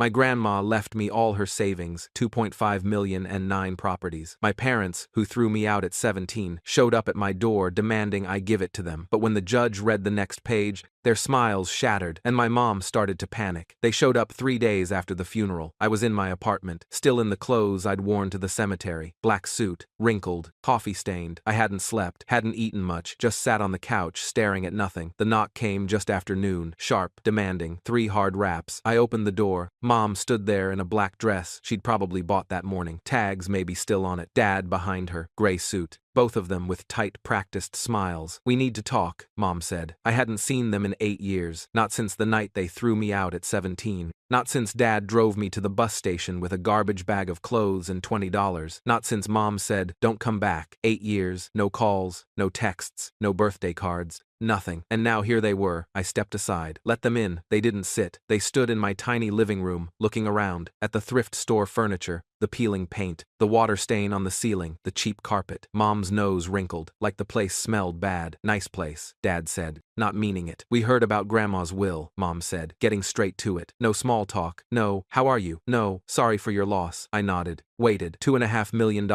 My grandma left me all her savings, 2.5 million and 9 properties. My parents, who threw me out at 17, showed up at my door demanding I give it to them. But when the judge read the next page, their smiles shattered, and my mom started to panic. They showed up 3 days after the funeral. I was in my apartment, still in the clothes I'd worn to the cemetery. Black suit, wrinkled, coffee-stained. I hadn't slept, hadn't eaten much, just sat on the couch staring at nothing. The knock came just after noon, sharp, demanding, 3 hard raps. I opened the door. Mom stood there in a black dress she'd probably bought that morning. Tags maybe still on it. Dad behind her, gray suit. Both of them with tight, practiced smiles. "We need to talk," Mom said. I hadn't seen them in 8 years, not since the night they threw me out at 17. Not since Dad drove me to the bus station with a garbage bag of clothes and $20. Not since Mom said, "Don't come back." 8 years, no calls, no texts, no birthday cards. Nothing. And now here they were. I stepped aside. Let them in. They didn't sit. They stood in my tiny living room, looking around, at the thrift store furniture, the peeling paint, the water stain on the ceiling, the cheap carpet. Mom's nose wrinkled, like the place smelled bad. "Nice place," Dad said, not meaning it. "We heard about Grandma's will," Mom said, getting straight to it. "No small talk. No, how are you? No, sorry for your loss." I nodded. Waited. $2.5 million,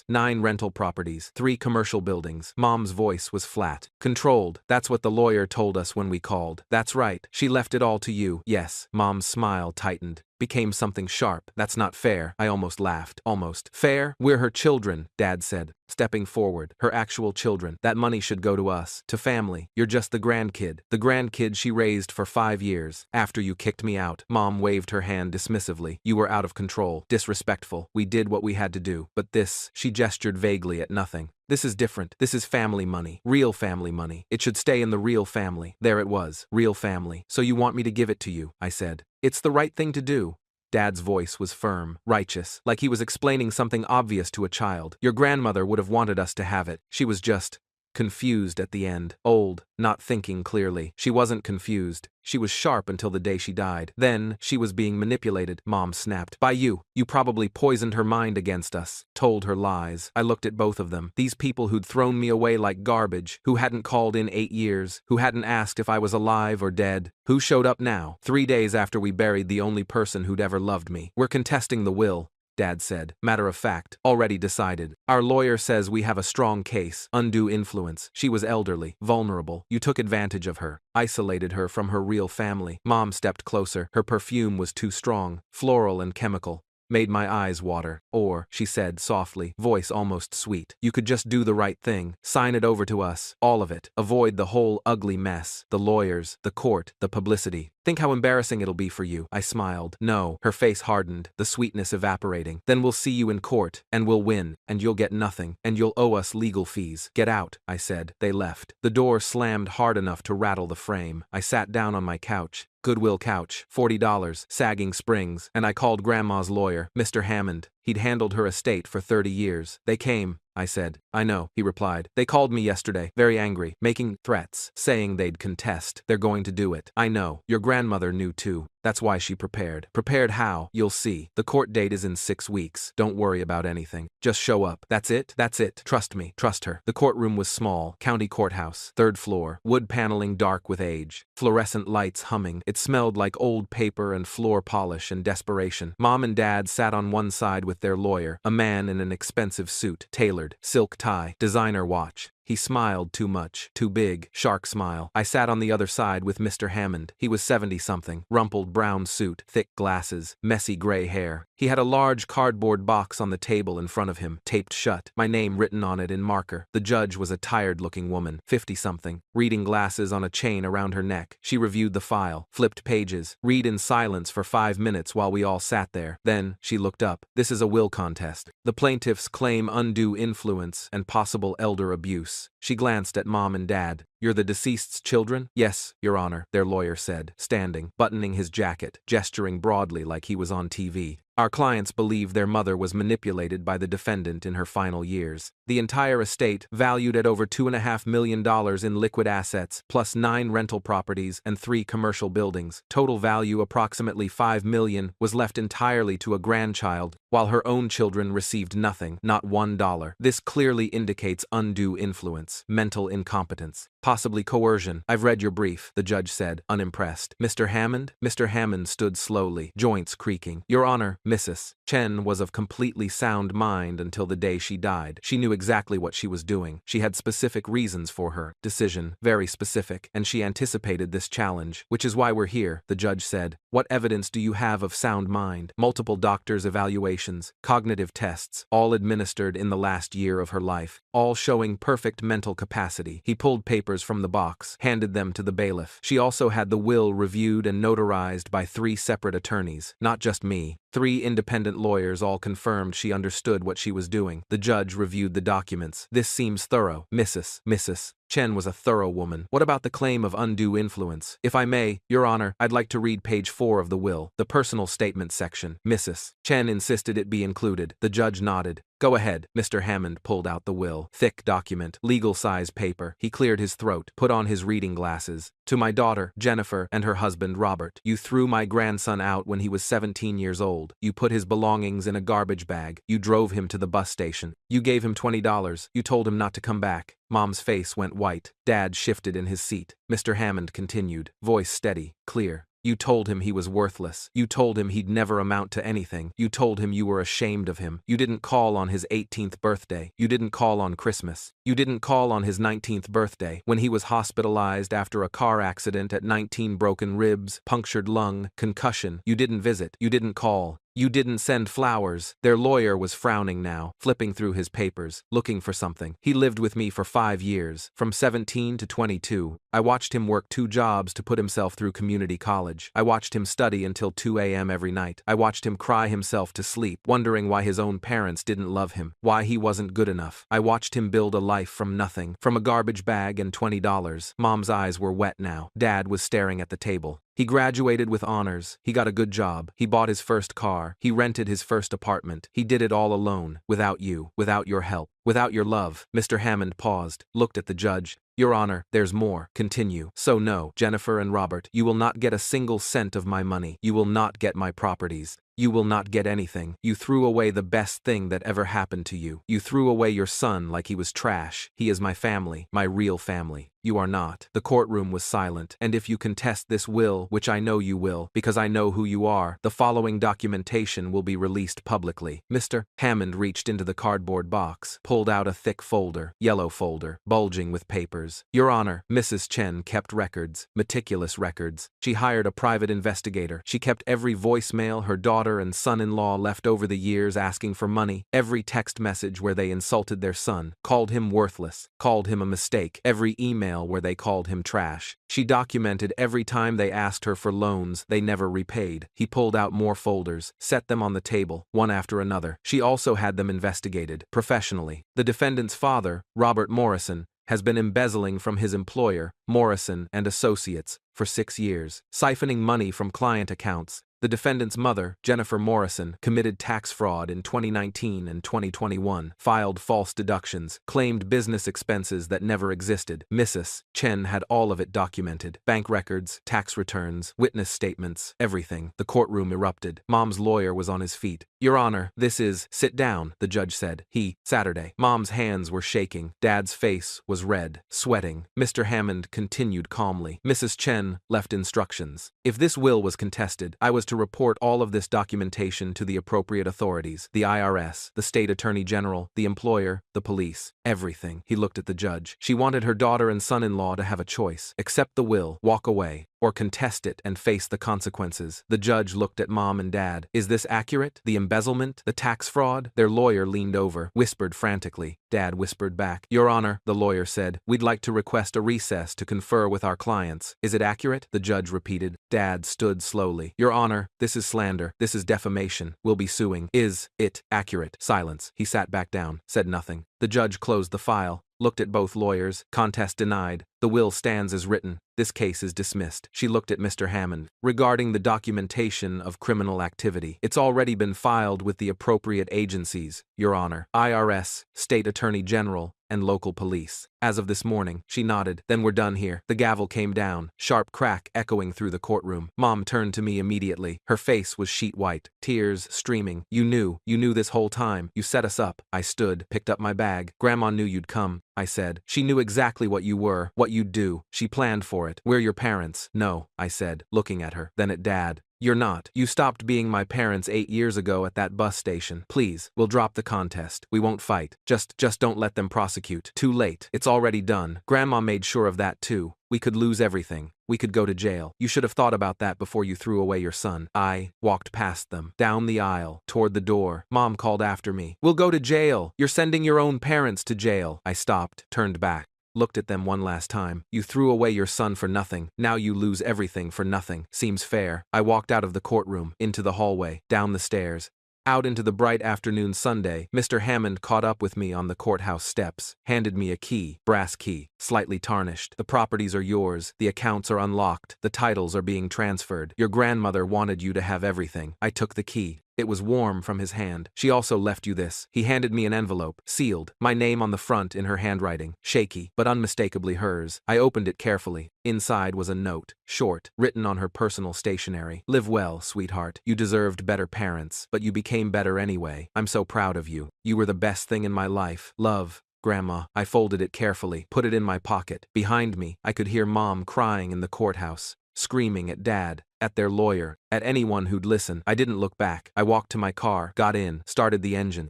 9 rental properties, 3 commercial buildings. Mom's voice was flat. "Controlled. That's what the lawyer told us when we called." "That's right. She left it all to you." "Yes." Mom's smile tightened, became something sharp. "That's not fair." I almost laughed. "Almost. Fair? We're her children," Dad said, stepping forward. "Her actual children. That money should go to us, to family. You're just the grandkid. The grandkid she raised for 5 years, after you kicked me out." Mom waved her hand dismissively. "You were out of control. Disrespectful. We did what we had to do. But this," she gestured vaguely at nothing. "This is different. This is family money. Real family money. It should stay in the real family." There it was. Real family. "So you want me to give it to you," I said. "It's the right thing to do." Dad's voice was firm, righteous, like he was explaining something obvious to a child. "Your grandmother would have wanted us to have it. She was just confused at the end. Old, not thinking clearly." "She wasn't confused. She was sharp until the day she died. Then, she was being manipulated," Mom snapped. "By you. You probably poisoned her mind against us, told her lies." I looked at both of them. These people who'd thrown me away like garbage, who hadn't called in 8 years, who hadn't asked if I was alive or dead. Who showed up now, 3 days after we buried the only person who'd ever loved me? "We're contesting the will," Dad said. "Matter of fact, already decided. Our lawyer says we have a strong case. Undue influence. She was elderly, vulnerable. You took advantage of her, isolated her from her real family." Mom stepped closer. Her perfume was too strong, floral and chemical. "Made my eyes water." "Or," she said softly, voice almost sweet, "you could just do the right thing. Sign it over to us. All of it. Avoid the whole ugly mess. The lawyers, the court, the publicity. Think how embarrassing it'll be for you." I smiled. "No." Her face hardened, the sweetness evaporating. "Then we'll see you in court, and we'll win, and you'll get nothing, and you'll owe us legal fees." "Get out," I said. They left. The door slammed hard enough to rattle the frame. I sat down on my couch. Goodwill couch, $40, sagging springs, and I called Grandma's lawyer, Mr. Hammond. He'd handled her estate for 30 years. "They came," I said. "I know," he replied. "They called me yesterday, very angry, making threats, saying they'd contest. They're going to do it." "I know. Your grandmother knew too. That's why she prepared." "Prepared how?" "You'll see. The court date is in 6 weeks. Don't worry about anything. Just show up." "That's it?" "That's it. Trust me. Trust her." The courtroom was small, county courthouse, 3rd floor, wood paneling dark with age, fluorescent lights humming. It smelled like old paper and floor polish and desperation. Mom and Dad sat on one side with their lawyer, a man in an expensive suit, tailored, silk tie, designer watch. He smiled too much, too big, shark smile. I sat on the other side with Mr. Hammond. He was 70-something, rumpled brown suit, thick glasses, messy gray hair. He had a large cardboard box on the table in front of him, taped shut, my name written on it in marker. The judge was a tired-looking woman, 50-something, reading glasses on a chain around her neck. She reviewed the file, flipped pages, read in silence for 5 minutes while we all sat there. Then, she looked up. "This is a will contest. The plaintiffs claim undue influence and possible elder abuse." She glanced at Mom and Dad. "You're the deceased's children?" "Yes, Your Honor," their lawyer said, standing, buttoning his jacket, gesturing broadly like he was on TV. "Our clients believe their mother was manipulated by the defendant in her final years. The entire estate, valued at over $2.5 million in liquid assets, plus 9 rental properties and 3 commercial buildings, total value approximately $5 million, was left entirely to a grandchild, while her own children received nothing, not $1. This clearly indicates undue influence, mental incompetence, possibly coercion. I've read your brief, the judge said, unimpressed. Mr. Hammond? Mr. Hammond stood slowly, joints creaking. Your Honor, Mrs. Chen was of completely sound mind until the day she died. She knew exactly what she was doing. She had specific reasons for her decision, very specific, and she anticipated this challenge, which is why we're here, the judge said. What evidence do you have of sound mind? Multiple doctors' evaluations, cognitive tests, all administered in the last year of her life, all showing perfect mental capacity. He pulled papers from the box, handed them to the bailiff. She also had the will reviewed and notarized by 3 separate attorneys, not just me. 3 independent lawyers all confirmed she understood what she was doing. The judge reviewed the documents. This seems thorough. Mrs. Chen was a thorough woman. What about the claim of undue influence? If I may, Your Honor, I'd like to read page 4 of the will, the personal statement section. Mrs. Chen insisted it be included. The judge nodded. Go ahead. Mr. Hammond pulled out the will. Thick document, legal-size paper. He cleared his throat, put on his reading glasses. To my daughter, Jennifer, and her husband, Robert. You threw my grandson out when he was 17 years old. You put his belongings in a garbage bag. You drove him to the bus station. You gave him $20. You told him not to come back. Mom's face went white. Dad shifted in his seat. Mr. Hammond continued, voice steady, clear. You told him he was worthless. You told him he'd never amount to anything. You told him you were ashamed of him. You didn't call on his 18th birthday. You didn't call on Christmas. You didn't call on his 19th birthday, when he was hospitalized after a car accident at 19 broken ribs, punctured lung, concussion. You didn't visit. You didn't call. You didn't send flowers. Their lawyer was frowning now, flipping through his papers, looking for something. He lived with me for 5 years, from 17 to 22. I watched him work 2 jobs to put himself through community college. I watched him study until 2 a.m. every night. I watched him cry himself to sleep, wondering why his own parents didn't love him, why he wasn't good enough. I watched him build a life from nothing, from a garbage bag and $20. Mom's eyes were wet now. Dad was staring at the table. He graduated with honors. He got a good job. He bought his first car. He rented his first apartment. He did it all alone, without you, without your help, without your love. Mr. Hammond paused, looked at the judge. Your Honor, there's more. Continue. So no, Jennifer and Robert, you will not get a single cent of my money. You will not get my properties. You will not get anything. You threw away the best thing that ever happened to you. You threw away your son like he was trash. He is my family, my real family. You are not. The courtroom was silent, and if you contest this will, which I know you will, because I know who you are, the following documentation will be released publicly. Mr. Hammond reached into the cardboard box, pulled out a thick folder, yellow folder, bulging with papers. Your Honor, Mrs. Chen kept records, meticulous records. She hired a private investigator. She kept every voicemail her daughter and son-in-law left over the years asking for money, every text message where they insulted their son, called him worthless, called him a mistake, every email where they called him trash. She documented every time they asked her for loans they never repaid. He pulled out more folders, set them on the table, one after another. She also had them investigated, professionally. The defendant's father, Robert Morrison, has been embezzling from his employer, Morrison and Associates, for 6 years, siphoning money from client accounts. The defendant's mother, Jennifer Morrison, committed tax fraud in 2019 and 2021, filed false deductions, claimed business expenses that never existed. Mrs. Chen had all of it documented. Bank records, tax returns, witness statements, everything. The courtroom erupted. Mom's lawyer was on his feet. Your Honor, this is— Sit down, the judge said. Saturday. Mom's hands were shaking. Dad's face was red, sweating. Mr. Hammond continued calmly. Mrs. Chen left instructions. If this will was contested, I was to report all of this documentation to the appropriate authorities, the IRS, the state attorney general, the employer, the police, everything. He looked at the judge. She wanted her daughter and son-in-law to have a choice. Accept the will, walk away, or contest it and face the consequences. The judge looked at Mom and Dad. Is this accurate? The embezzlement? The tax fraud? Their lawyer leaned over, whispered frantically. Dad whispered back. Your Honor, the lawyer said, we'd like to request a recess to confer with our clients. Is it accurate? The judge repeated. Dad stood slowly. Your Honor, this is slander. This is defamation. We'll be suing. Is it accurate? Silence. He sat back down, said nothing. The judge closed the file, looked at both lawyers. Contest denied. The will stands as written. This case is dismissed. She looked at Mr. Hammond. Regarding the documentation of criminal activity, it's already been filed with the appropriate agencies, Your Honor. IRS, State Attorney General, and local police. As of this morning, she nodded. Then we're done here. The gavel came down, sharp crack echoing through the courtroom. Mom turned to me immediately. Her face was sheet white, tears streaming. You knew this whole time. You set us up. I stood, picked up my bag. Grandma knew you'd come, I said. She knew exactly what you were, what you'd do. She planned for it. We're your parents. No, I said, looking at her. Then at Dad. You're not. You stopped being my parents 8 years ago at that bus station. Please, we'll drop the contest. We won't fight. Just don't let them prosecute. Too late. It's already done. Grandma made sure of that too. We could lose everything. We could go to jail. You should have thought about that before you threw away your son. I walked past them, down the aisle, toward the door. Mom called after me. We'll go to jail. You're sending your own parents to jail. I stopped, turned back. Looked at them one last time. You threw away your son for nothing. Now you lose everything for nothing. Seems fair. I walked out of the courtroom, into the hallway, down the stairs. Out into the bright afternoon Sunday, Mr. Hammond caught up with me on the courthouse steps, handed me a key, brass key, slightly tarnished. The properties are yours, the accounts are unlocked, the titles are being transferred. Your grandmother wanted you to have everything. I took the key. It was warm from his hand. She also left you this. He handed me an envelope, sealed, my name on the front in her handwriting, shaky, but unmistakably hers. I opened it carefully. Inside was a note, short, written on her personal stationery. Live well, sweetheart. You deserved better parents, but you became better anyway. I'm so proud of you. You were the best thing in my life. Love, Grandma. I folded it carefully, put it in my pocket. Behind me, I could hear Mom crying in the courthouse, screaming at Dad, at their lawyer, at anyone who'd listen. I didn't look back. I walked to my car, got in, started the engine.